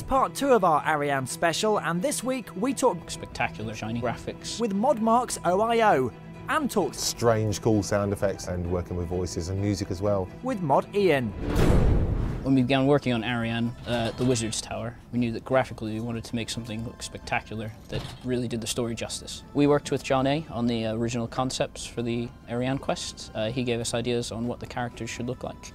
part 2 of our Ariane special, and this week we talk spectacular shiny graphics with ModMark's OIO, and talked strange cool sound effects and working with voices and music as well with Mod Ian. When we began working on Ariane, the Wizard's Tower, we knew that graphically we wanted to make something look spectacular that really did the story justice. We worked with John A. on the original concepts for the Ariane quest. He gave us ideas on what the characters should look like.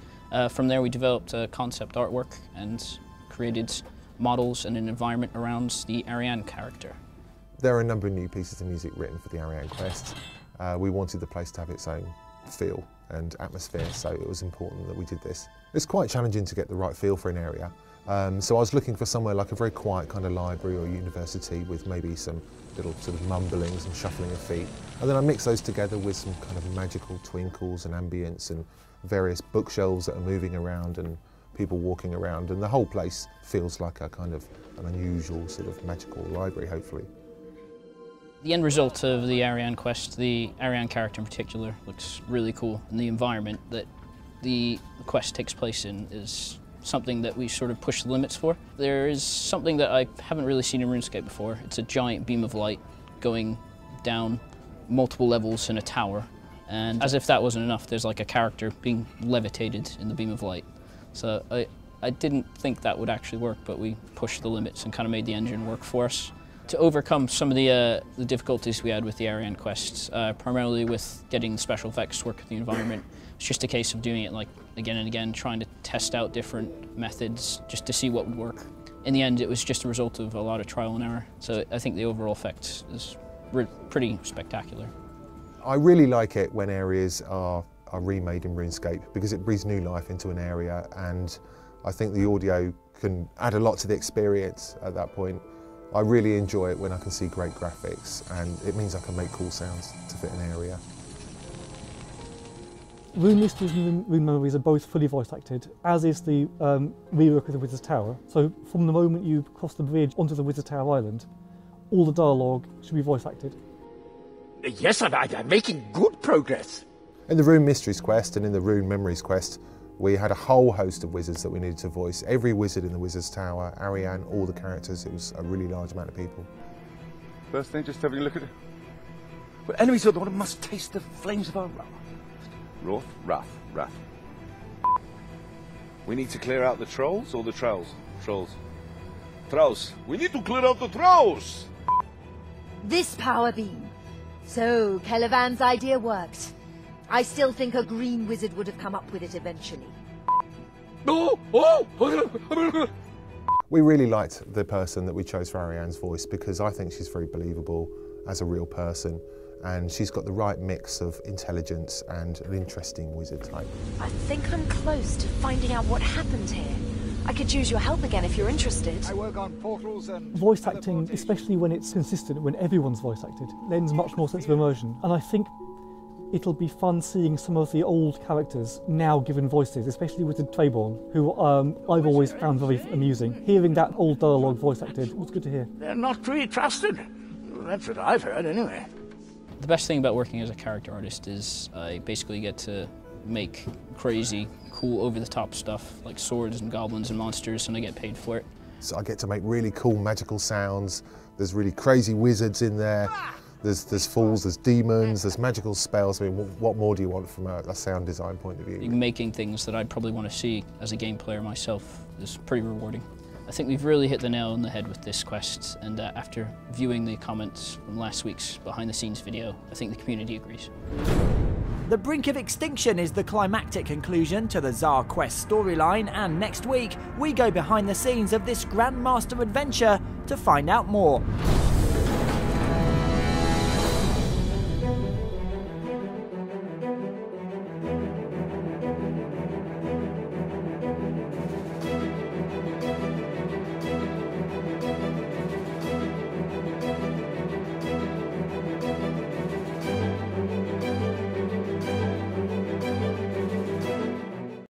From there we developed concept artwork and created models and an environment around the Ariane character. There are a number of new pieces of music written for the Ariane quest. We wanted the place to have its own feel and atmosphere, so it was important that we did this. It's quite challenging to get the right feel for an area, so I was looking for somewhere like a very quiet kind of library or university with maybe some little sort of mumbling, some shuffling of feet, and then I mixed those together with some kind of magical twinkles and ambience and various bookshelves that are moving around and people walking around, and the whole place feels like a kind of an unusual sort of magical library, hopefully. The end result of the Ariane quest, the Ariane character in particular, looks really cool, and the environment that the quest takes place in is something that we sort of push the limits for. There is something that I haven't really seen in RuneScape before. It's a giant beam of light going down multiple levels in a tower, and as if that wasn't enough, there's like a character being levitated in the beam of light. So I didn't think that would actually work, but we pushed the limits and kind of made the engine work for us. To overcome some of the difficulties we had with the Ariane quests, primarily with getting the special effects to work with the environment, it's just a case of doing it like again and again, trying to test out different methods just to see what would work. In the end, it was just a result of a lot of trial and error, so I think the overall effect is pretty spectacular. I really like it when areas are remade in RuneScape because it breathes new life into an area, and I think the audio can add a lot to the experience at that point. I really enjoy it when I can see great graphics, and it means I can make cool sounds to fit an area. Rune Mysteries and Rune Memories are both fully voice acted, as is the rework of the Wizard's Tower. So from the moment you cross the bridge onto the Wizard's Tower Island, all the dialogue should be voice acted. Yes, I'm making good progress. In the Rune Mysteries quest and in the Rune Memories quest, we had a whole host of wizards that we needed to voice. Every wizard in the Wizard's Tower, Ariane, all the characters. It was a really large amount of people. First thing, just having a look at it. Well, enemies are the one who must taste the flames of our wrath. We need to clear out the trolls or the trolls? Trolls. We need to clear out the trolls! This power beam. So, Calivan's idea worked. I still think a green wizard would have come up with it eventually. We really liked the person that we chose for Ariane's voice because I think she's very believable as a real person, and she's got the right mix of intelligence and an interesting wizard type. I think I'm close to finding out what happened here. I could use your help again if you're interested. I work on portals and voice acting, especially when it's consistent, when everyone's voice acted, lends much more sense of immersion. And I think it'll be fun seeing some of the old characters now given voices, especially with the Trayborn, who I've always found very amusing. Hearing that old dialogue voice acted was good to hear. They're not to be trusted. That's what I've heard, anyway. The best thing about working as a character artist is I basically get to make crazy, cool, over-the-top stuff like swords and goblins and monsters, and I get paid for it. So I get to make really cool magical sounds. There's really crazy wizards in there. There's fools, there's demons, there's magical spells. I mean, what more do you want from a sound design point of view? Making things that I'd probably want to see as a game player myself is pretty rewarding. I think we've really hit the nail on the head with this quest, and after viewing the comments from last week's behind-the-scenes video, I think the community agrees. The brink of extinction is the climactic conclusion to the Tsar quest storyline, and next week we go behind the scenes of this Grandmaster adventure to find out more.